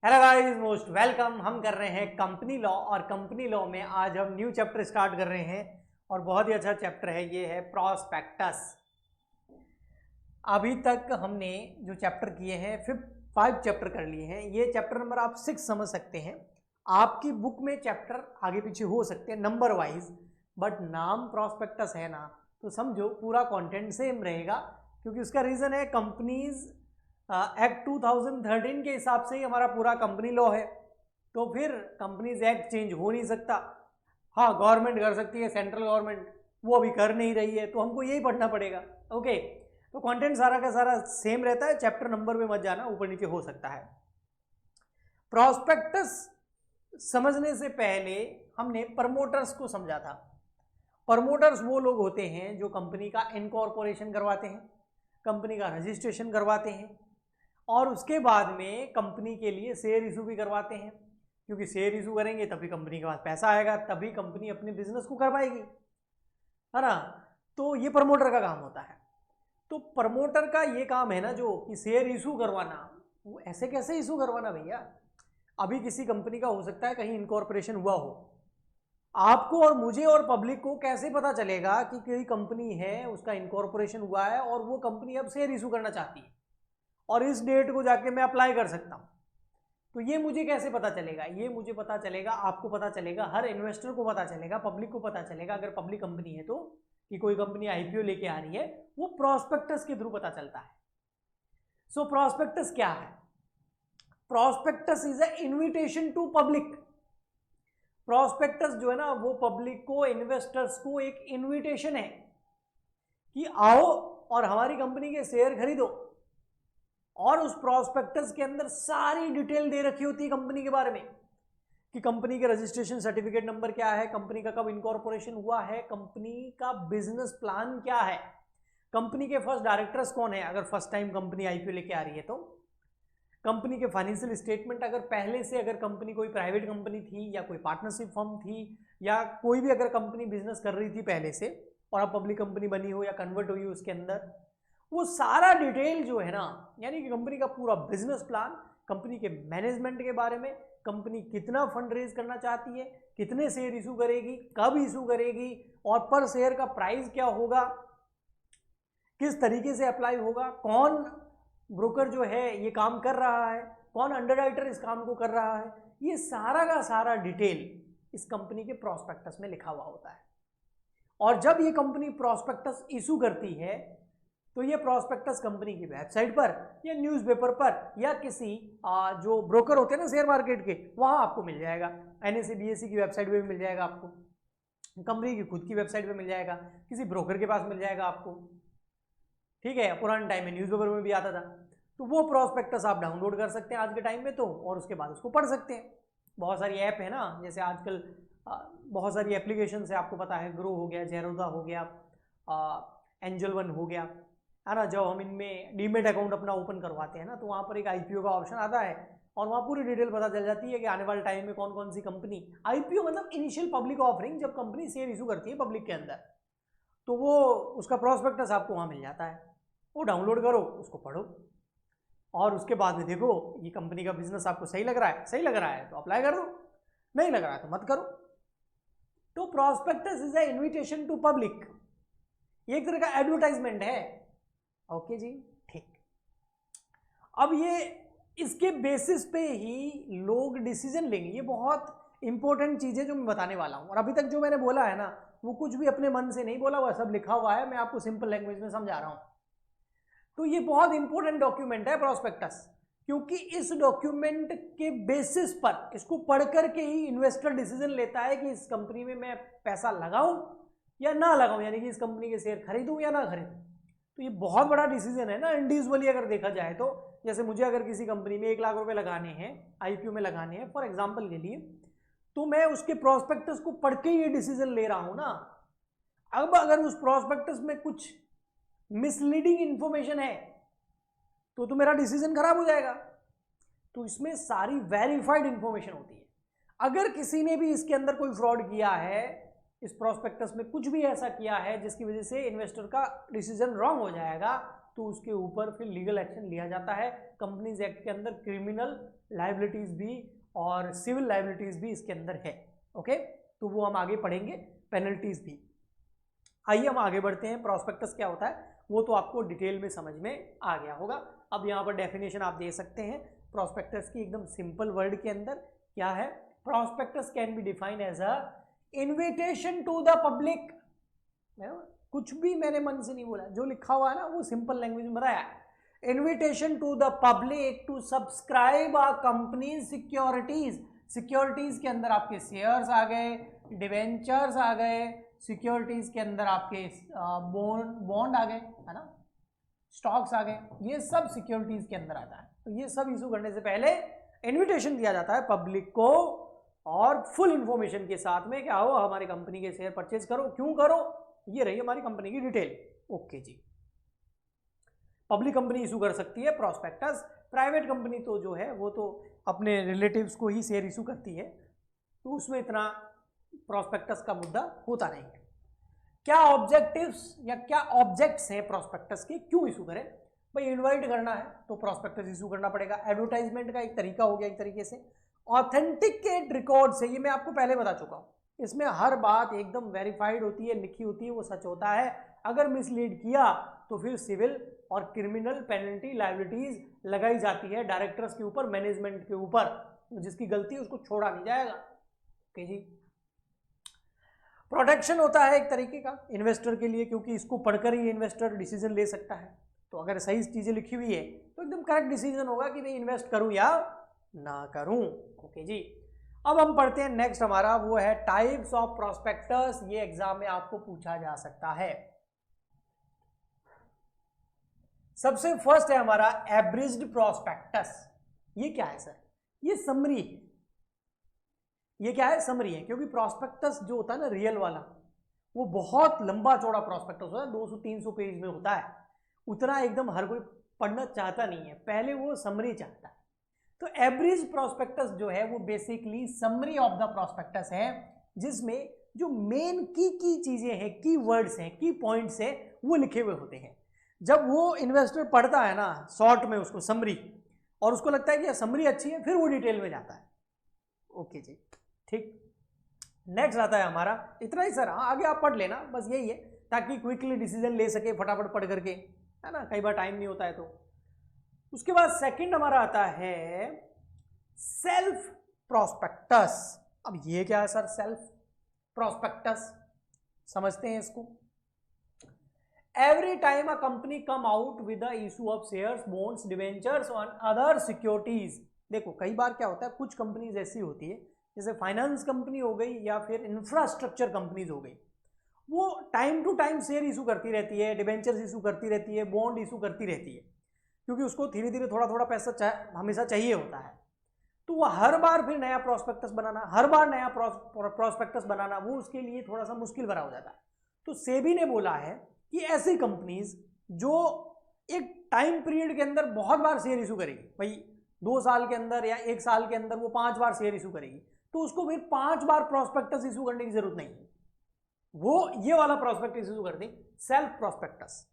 Hello guys, most welcome. हम कर रहे हैं कंपनी लॉ और कंपनी लॉ में आज हम न्यू चैप्टर स्टार्ट कर रहे हैं और बहुत ही अच्छा चैप्टर है। ये है प्रॉस्पेक्टस। अभी तक हमने जो चैप्टर किए हैं 5 चैप्टर कर लिए हैं। ये चैप्टर नंबर आप 6 समझ सकते हैं। आपकी बुक में चैप्टर आगे पीछे हो सकते हैं नंबर वाइज, बट नाम प्रॉस्पेक्टस है ना, तो समझो पूरा कंटेंट सेम रहेगा, क्योंकि उसका रीजन है कंपनीज एक्ट 2013 के हिसाब से ही हमारा पूरा कंपनी लॉ है। तो फिर कंपनीज एक्ट चेंज हो नहीं सकता। हाँ, गवर्नमेंट कर सकती है, सेंट्रल गवर्नमेंट, वो अभी कर नहीं रही है, तो हमको यही पढ़ना पड़ेगा। ओके, तो कंटेंट सारा का सारा सेम रहता है, चैप्टर नंबर में मत जाना, ऊपर नीचे हो सकता है। प्रॉस्पेक्टस समझने से पहले हमने प्रमोटर्स को समझा था। प्रमोटर्स वो लोग होते हैं जो कंपनी का इनकॉर्पोरेशन करवाते हैं, कंपनी का रजिस्ट्रेशन करवाते हैं और उसके बाद में कंपनी के लिए शेयर इशू भी करवाते हैं, क्योंकि शेयर इशू करेंगे तभी कंपनी के पास पैसा आएगा, तभी कंपनी अपने बिजनेस को कर पाएगी, है ना। तो ये प्रमोटर का काम होता है। तो प्रमोटर का ये काम है ना, जो कि शेयर इशू करवाना। वो ऐसे कैसे इशू करवाना भैया? अभी किसी कंपनी का हो सकता है कहीं इनकॉर्पोरेशन हुआ हो, आपको और मुझे और पब्लिक को कैसे पता चलेगा कि कोई कंपनी है, उसका इनकॉर्पोरेशन हुआ है और वो कंपनी अब शेयर इशू करना चाहती है और इस डेट को जाके मैं अप्लाई कर सकता हूं? तो ये मुझे कैसे पता चलेगा? ये मुझे पता चलेगा, आपको पता चलेगा, हर इन्वेस्टर को पता चलेगा, पब्लिक को पता चलेगा। अगर पब्लिक कंपनी है तो, कि कोई कंपनी आईपीओ लेके आ रही है, वो प्रॉस्पेक्टस के थ्रू पता चलता है। सो प्रॉस्पेक्टस क्या है? Prospectus is a invitation to public. Prospectus जो है ना, वो पब्लिक को, इन्वेस्टर्स को एक इन्विटेशन है कि आओ और हमारी कंपनी के शेयर खरीदो। और उस प्रॉस्पेक्टस के अंदर सारी डिटेल दे रखी होती है कंपनी के बारे में, कि कंपनी के रजिस्ट्रेशन सर्टिफिकेट नंबर क्या है, कंपनी का कब इनकॉर्पोरेशन हुआ है, कंपनी का बिजनेस प्लान क्या है, कंपनी के फर्स्ट डायरेक्टर्स कौन है अगर फर्स्ट टाइम कंपनी आईपीओ लेके आ रही है तो, कंपनी के फाइनेंशियल स्टेटमेंट, अगर पहले से अगर कंपनी कोई प्राइवेट कंपनी थी या कोई पार्टनरशिप फर्म थी या कोई भी अगर कंपनी बिजनेस कर रही थी पहले से और अब पब्लिक कंपनी बनी हो या कन्वर्ट हुई हो उसके अंदर, वो सारा डिटेल जो है ना, यानी कि कंपनी का पूरा बिजनेस प्लान, कंपनी के मैनेजमेंट के बारे में, कंपनी कितना फंड रेज करना चाहती है, कितने शेयर इशू करेगी, कब इशू करेगी और पर शेयर का प्राइस क्या होगा, किस तरीके से अप्लाई होगा, कौन ब्रोकर जो है ये काम कर रहा है, कौन अंडरराइटर इस काम को कर रहा है, ये सारा का सारा डिटेल इस कंपनी के प्रॉस्पेक्टस में लिखा हुआ होता है। और जब ये कंपनी प्रॉस्पेक्टस इशू करती है तो ये प्रॉस्पेक्टस कंपनी की वेबसाइट पर या न्यूज़पेपर पर या किसी जो ब्रोकर होते हैं ना शेयर मार्केट के, वहां आपको मिल जाएगा। एनएसई बीएसई की वेबसाइट पे भी मिल जाएगा आपको, कंपनी की खुद की वेबसाइट पे मिल जाएगा, किसी ब्रोकर के पास मिल जाएगा आपको। ठीक है, पुराने टाइम में न्यूज़पेपर में भी आता था। तो वो प्रॉस्पेक्टस आप डाउनलोड कर सकते हैं आज के टाइम में तो, और उसके बाद उसको पढ़ सकते हैं। बहुत सारी ऐप है ना, जैसे आजकल बहुत सारी एप्लीकेशन है, आपको पता है, ग्रो हो गया, जेरोदा हो गया, एंजल वन हो गया, है ना। जब हम इनमें डीमेट अकाउंट अपना ओपन करवाते हैं ना, तो वहाँ पर एक आईपीओ का ऑप्शन आता है और वहाँ पूरी डिटेल पता चल जाती है कि आने वाले टाइम में कौन कौन सी कंपनी, आईपीओ मतलब इनिशियल पब्लिक ऑफरिंग, जब कंपनी शेयर इशू करती है पब्लिक के अंदर, तो वो उसका प्रॉस्पेक्टस आपको वहाँ मिल जाता है। वो डाउनलोड करो, उसको पढ़ो और उसके बाद में देखो ये कंपनी का बिजनेस आपको सही लग रहा है, सही लग रहा है तो अप्लाई कर दो, नहीं लग रहा है तो मत करो। तो prospectus is a invitation to public, ये एक तरह का एडवर्टाइजमेंट है। ओके जी, ठीक। अब ये इसके बेसिस पे ही लोग डिसीजन लेंगे। ये बहुत इंपॉर्टेंट चीज है जो मैं बताने वाला हूं, और अभी तक जो मैंने बोला है ना, वो कुछ भी अपने मन से नहीं बोला हुआ, सब लिखा हुआ है, मैं आपको सिंपल लैंग्वेज में समझा रहा हूं। तो ये बहुत इंपॉर्टेंट डॉक्यूमेंट है प्रॉस्पेक्टस, क्योंकि इस डॉक्यूमेंट के बेसिस पर, इसको पढ़ करके ही इन्वेस्टर डिसीजन लेता है कि इस कंपनी में मैं पैसा लगाऊं या ना लगाऊं, यानी कि इस कंपनी के शेयर खरीदूं या ना खरीदूं। तो ये बहुत बड़ा डिसीजन है ना इंडिविजुअली अगर देखा जाए तो। जैसे मुझे अगर किसी कंपनी में 1 लाख रुपए लगाने हैं, आईपीओ में लगाने हैं फॉर एग्जांपल के लिए, तो मैं उसके प्रॉस्पेक्टस को पढ़ के ये डिसीजन ले रहा हूं ना। अब अगर उस प्रॉस्पेक्टस में कुछ मिसलीडिंग इंफॉर्मेशन है तो मेरा डिसीजन खराब हो जाएगा। तो इसमें सारी वेरीफाइड इंफॉर्मेशन होती है। अगर किसी ने भी इसके अंदर कोई फ्रॉड किया है, इस प्रॉस्पेक्टस में कुछ भी ऐसा किया है जिसकी वजह से इन्वेस्टर का डिसीजन रॉन्ग हो जाएगा, तो उसके ऊपर फिर लीगल एक्शन लिया जाता है। कंपनीज एक्ट के अंदर क्रिमिनल लाइबिलिटीज भी और सिविल लाइबिलिटीज भी इसके अंदर है। ओके, तो वो हम आगे पढ़ेंगे, पेनल्टीज भी। आइए हम आगे बढ़ते हैं। प्रोस्पेक्टस क्या होता है वो तो आपको डिटेल में समझ में आ गया होगा। अब यहाँ पर डेफिनेशन आप दे सकते हैं प्रोस्पेक्टस की एकदम सिंपल वर्ड के अंदर। क्या है? Prospectus can be define as a invitation to the public. कुछ भी मैंने मन से नहीं बोला, जो लिखा हुआ है ना वो सिंपल लैंग्वेज में बताया। Invitation to the public to subscribe a company securities. Securities के अंदर आपके शेयर्स आ गए, डिवेंचर्स आ गए, सिक्योरिटीज के अंदर आपके बॉन्ड आ गए, है ना, स्टॉक्स आ गए, ये सब सिक्योरिटीज के अंदर आता है। तो ये सब इशू करने से पहले इन्विटेशन दिया जाता है पब्लिक को, और फुल इंफॉर्मेशन के साथ में क्या हो, हमारी कंपनी के शेयर परचेज करो, क्यों करो, ये रही हमारी कंपनी की डिटेल। ओके जी, पब्लिक कंपनी इशू कर सकती है प्रोस्पेक्टस। प्राइवेट कंपनी तो जो है वो तो अपने रिलेटिव्स को ही शेयर इशू करती है, तो उसमें इतना प्रोस्पेक्टस का मुद्दा होता नहीं है। क्या ऑब्जेक्टिव्स या क्या ऑब्जेक्ट्स हैं प्रोस्पेक्टस के, क्यों इशू करें? भाई इनवाइट करना है तो प्रोस्पेक्टस इशू करना पड़ेगा। एडवर्टाइजमेंट का एक तरीका हो गया एक तरीके से। ऑथेंटिकेट रिकॉर्ड से, ये मैं आपको पहले बता चुका हूं, इसमें हर बात एकदम वेरीफाइड होती है, लिखी होती है, वो सच होता है। अगर मिसलीड किया तो फिर सिविल और क्रिमिनल पेनल्टी लाइबिलिटीज लगाई जाती है डायरेक्टर्स के ऊपर, मैनेजमेंट के ऊपर। जिसकी गलती है उसको छोड़ा नहीं जाएगा। ओके जी, प्रोटेक्शन होता है एक तरीके का इन्वेस्टर के लिए, क्योंकि इसको पढ़कर ही इन्वेस्टर डिसीजन ले सकता है। तो अगर सही चीजें लिखी हुई है तो एकदम करेक्ट डिसीजन होगा कि मैं इन्वेस्ट करूं या ना करूं। ओके जी, अब हम पढ़ते हैं नेक्स्ट हमारा, वो है टाइप्स ऑफ प्रोस्पेक्टस। ये एग्जाम में आपको पूछा जा सकता है। सबसे फर्स्ट है हमारा एब्रिज्ड प्रोस्पेक्टस। ये क्या है सर? ये समरी है। ये क्या है? समरी है, क्योंकि प्रोस्पेक्टस जो होता है ना रियल वाला, वो बहुत लंबा चौड़ा प्रोस्पेक्टस होता है, 200-300 पेज में होता है। उतना एकदम हर कोई पढ़ना चाहता नहीं है, पहले वो समरी चाहता है। तो एवरेज प्रोस्पेक्टस जो है वो basically summary of the prospectus है, जिसमें जो मेन की चीजें हैं, की वर्ड्स हैं, की पॉइंट्स हैं, वो लिखे हुए होते हैं। जब वो इन्वेस्टर पढ़ता है ना शॉर्ट में उसको समरी, और उसको लगता है कि समरी अच्छी है, फिर वो डिटेल में जाता है। ओके जी, ठीक। नेक्स्ट आता है हमारा, इतना ही सर, हाँ आगे आप पढ़ लेना, बस यही है, ताकि क्विकली डिसीजन ले सके फटाफट पढ़ करके, है ना, कई बार टाइम नहीं होता है। तो उसके बाद सेकंड हमारा आता है सेल्फ प्रोस्पेक्टस। अब ये क्या है सर सेल्फ प्रोस्पेक्टस? समझते हैं इसको। Every time a company come out with the issue of shares, bonds, debentures और अदर सिक्योरिटीज। देखो कई बार क्या होता है, कुछ कंपनीज ऐसी होती है, जैसे फाइनेंस कंपनी हो गई या फिर इंफ्रास्ट्रक्चर कंपनीज हो गई, वो time to time share issue करती रहती है, डिवेंचर्स इशू करती रहती है, बॉन्ड इशू करती रहती है, क्योंकि उसको धीरे धीरे थोड़ा थोड़ा पैसा हमेशा चाहिए होता है। तो वो हर बार फिर नया प्रोस्पेक्टस बनाना, हर बार नया प्रोस्पेक्टस बनाना, वो उसके लिए थोड़ा सा मुश्किल भरा हो जाता है। तो सेबी ने बोला है कि ऐसी कंपनीज जो एक टाइम पीरियड के अंदर बहुत बार शेयर इशू करेगी, भाई 2 साल के अंदर या 1 साल के अंदर वो 5 बार शेयर इशू करेगी, तो उसको फिर 5 बार प्रोस्पेक्टस इशू करने की जरूरत नहीं है। वो ये वाला प्रोस्पेक्टस इशू कर दे, सेल्फ प्रोस्पेक्टस,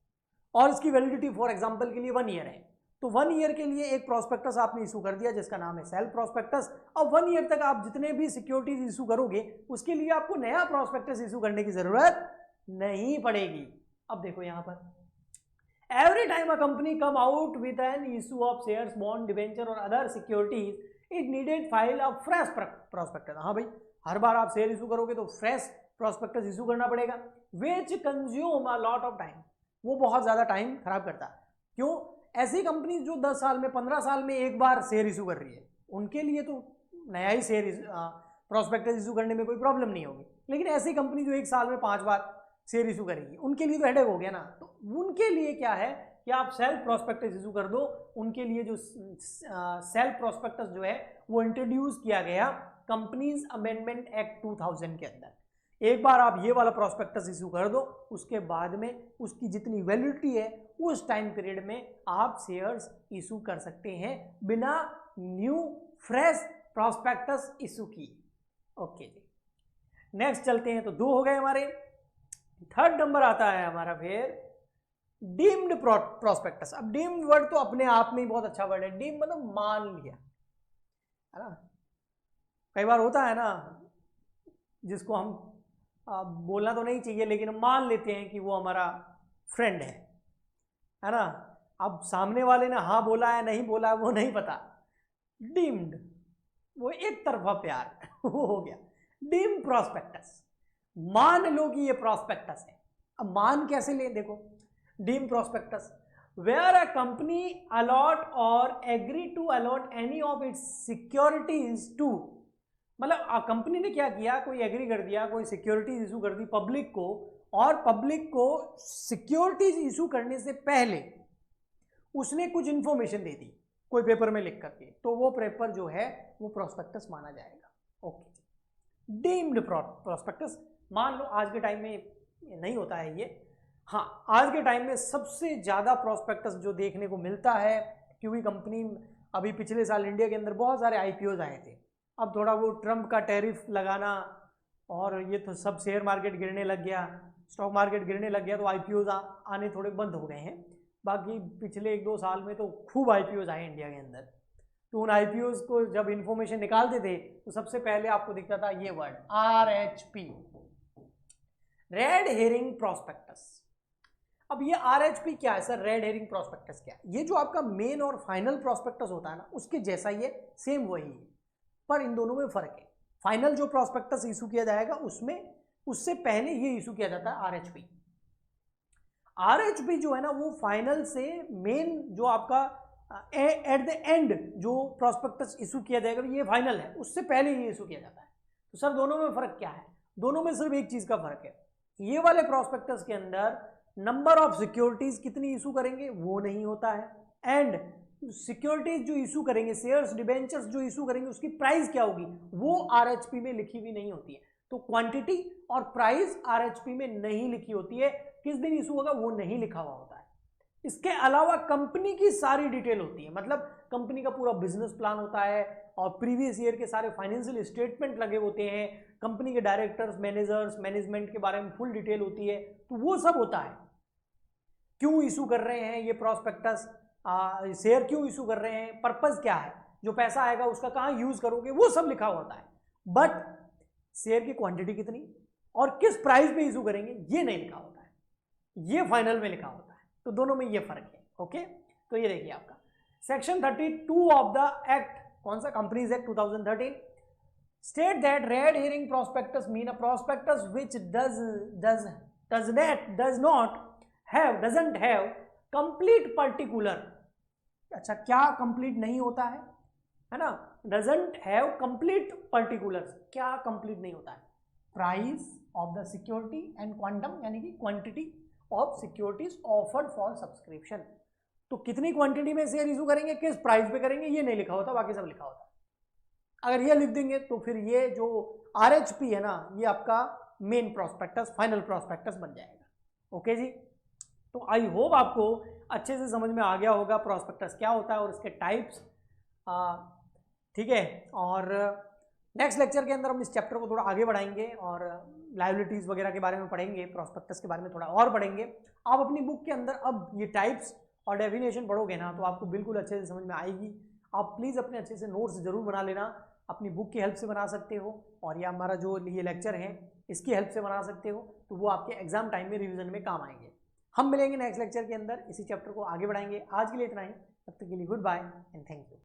और इसकी वैलिडिटी फॉर एग्जांपल के लिए 1 ईयर है। तो 1 ईयर के लिए एक प्रोस्पेक्टस आपने इशू कर दिया जिसका नाम है सेल्फ प्रोस्पेक्टस। अब 1 ईयर तक आप जितने भी सिक्योरिटीज इशू करोगे उसके लिए आपको नया प्रोस्पेक्टस इशू करने की जरूरत नहीं पड़ेगी। अब देखो यहां पर, every time a company come out with an issue of shares, bond, debenture और other securities, it needed file a fresh prospectus. हाँ भाई, हर बार आप शेयर इशू करोगे तो फ्रेश प्रोस्पेक्टस इशू करना पड़ेगा, विच consume a lot of time. वो बहुत ज्यादा टाइम खराब करता है। क्यों? ऐसी कंपनी जो 10 साल में 15 साल में एक बार शेयर इशू कर रही है, उनके लिए तो नया ही शेयर प्रोस्पेक्टस इशू करने में कोई प्रॉब्लम नहीं होगी। लेकिन ऐसी कंपनी जो 1 साल में 5 बार शेयर इशू करेगी, उनके लिए तो हेडेक हो गया ना। तो उनके लिए क्या है कि आप सेल्फ प्रोस्पेक्टस इशू कर दो। उनके लिए जो सेल्फ प्रोस्पेक्टस जो है वो इंट्रोड्यूस किया गया कंपनीज अमेंडमेंट एक्ट 2000 के अंदर। एक बार आप ये वाला प्रोस्पेक्टस इशू कर दो, उसके बाद में उसकी जितनी वैलिडिटी है उस टाइम पीरियड में आप शेयर्स इशू कर सकते हैं बिना न्यू फ्रेश प्रोस्पेक्टस इशू की। ओके जी, नेक्स्ट चलते हैं। तो 2 हो गए हमारे। थर्ड नंबर आता है हमारा फिर डीम्ड प्रोस्पेक्टस। अब डीम्ड वर्ड तो अपने आप में ही बहुत अच्छा वर्ड है। डीम मतलब मान लिया, है ना। कई बार होता है ना, जिसको हम बोलना तो नहीं चाहिए लेकिन हम मान लेते हैं कि वो हमारा फ्रेंड है ना। अब सामने वाले ने हाँ बोला है नहीं बोला है वो नहीं पता, डीम्ड, वो एक तरफा प्यार वो हो गया डीम प्रॉस्पेक्टस। मान लो कि ये प्रॉस्पेक्टस है। अब मान कैसे ले, देखो deem prospectus, where a company allot or agree to allot any of its securities to, मतलब कंपनी ने क्या किया, कोई एग्री कर दिया, कोई सिक्योरिटीज इशू कर दी पब्लिक को, और पब्लिक को सिक्योरिटीज इशू करने से पहले उसने कुछ इंफॉर्मेशन दे दी कोई पेपर में लिख करके, तो वो पेपर जो है वो प्रोस्पेक्टस माना जाएगा। Okay, deemed prospectus. मान लो आज के टाइम में नहीं होता है ये, हाँ आज के टाइम में सबसे ज्यादा प्रोस्पेक्टस जो देखने को मिलता है, क्योंकि कंपनी अभी पिछले साल इंडिया के अंदर बहुत सारे आईपीओज आए थे, अब थोड़ा वो ट्रम्प का टैरिफ लगाना और ये तो सब शेयर मार्केट गिरने लग गया, स्टॉक मार्केट गिरने लग गया, तो आईपीओज आने थोड़े बंद हो गए हैं। बाकी पिछले 1-2 साल में तो खूब आईपीओज आए इंडिया के अंदर, तो उन आईपीओज को जब इंफॉर्मेशन निकालते थे तो सबसे पहले आपको दिखता था ये word RHP, red herring prospectus. अब ये RHP क्या है सर, रेड हेरिंग प्रोस्पेक्टस क्या है? ये जो आपका मेन और फाइनल प्रोस्पेक्टस होता है ना, उसके जैसा ही है, सेम वही है, पर इन दोनों में फर्क है। फाइनल जो प्रोस्पेक्टस इशू किया जाएगा उसमें उससे पहले ये इशू किया जाता है RHP। RHP जो है ना वो फाइनल से मेन जो आपका एट द एंड जो प्रोस्पेक्टस इशू किया जाएगा ये फाइनल है, उससे पहले ये इशू किया जाता है। तो सर दोनों में फर्क क्या है? दोनों में सिर्फ एक चीज का फर्क है, ये वाले प्रोस्पेक्टस के अंदर नंबर ऑफ सिक्योरिटीज कितनी इशू करेंगे वो नहीं होता है, एंड सिक्योरिटीज जो इशू करेंगे, शेयर्स डिबेंचर्स जो इशू करेंगे उसकी प्राइस क्या होगी वो RHP में लिखी हुई नहीं होती है। तो क्वांटिटी और प्राइस RHP में नहीं लिखी होती है, किस दिन इशू होगा वो नहीं लिखा हुआ होता है। इसके अलावा कंपनी की सारी डिटेल होती है, मतलब कंपनी का पूरा बिजनेस प्लान होता है और प्रीवियस ईयर के सारे फाइनेंशियल स्टेटमेंट लगे होते हैं, कंपनी के डायरेक्टर्स, मैनेजर्स, मैनेजमेंट के बारे में फुल डिटेल होती है, तो वो सब होता है। क्यों इशू कर रहे हैं ये प्रोस्पेक्टस, शेयर क्यों इशू कर रहे हैं, पर्पस क्या है, जो पैसा आएगा उसका कहां यूज करोगे, वो सब लिखा होता है। बट शेयर की क्वांटिटी कितनी और किस प्राइस पे इशू करेंगे ये नहीं लिखा होता है, ये फाइनल में लिखा होता है। तो दोनों में ये फर्क है। ओके, तो ये देखिए आपका सेक्शन 32 ऑफ द एक्ट, कौन सा, companies act 2013, state that red herring prospectus mean a prospectus which doesn't have complete particular, अच्छा क्या कंप्लीट नहीं होता है ना, doesn't have complete particulars, क्या कंप्लीट नहीं होता है, price of the security and quantum, यानी कि quantity of securities offered for subscription. तो कितनी क्वांटिटी में शेयर इशू करेंगे, किस प्राइस पे करेंगे ये नहीं लिखा होता, बाकी सब लिखा होता है। अगर ये लिख देंगे तो फिर ये जो RHP है ना ये आपका मेन प्रोस्पेक्टस, फाइनल प्रोस्पेक्टस बन जाएगा। ओके जी, तो आई होप आपको अच्छे से समझ में आ गया होगा प्रोस्पेक्टस क्या होता है और इसके टाइप्स, ठीक है। और नेक्स्ट लेक्चर के अंदर हम इस चैप्टर को थोड़ा आगे बढ़ाएंगे और लायबिलिटीज वगैरह के बारे में पढ़ेंगे, प्रोस्पेक्टस के बारे में थोड़ा और पढ़ेंगे। आप अपनी बुक के अंदर अब ये टाइप्स और डेफिनेशन पढ़ोगे ना तो आपको बिल्कुल अच्छे से समझ में आएगी। आप प्लीज़ अपने अच्छे से नोट्स जरूर बना लेना, अपनी बुक की हेल्प से बना सकते हो और या हमारा जो ये लेक्चर है इसकी हेल्प से बना सकते हो, तो वो आपके एग्जाम टाइम में रिवीजन में काम आएंगे। हम मिलेंगे नेक्स्ट लेक्चर के अंदर, इसी चैप्टर को आगे बढ़ाएंगे। आज के लिए इतना ही, तब तक के लिए good bye and thank you.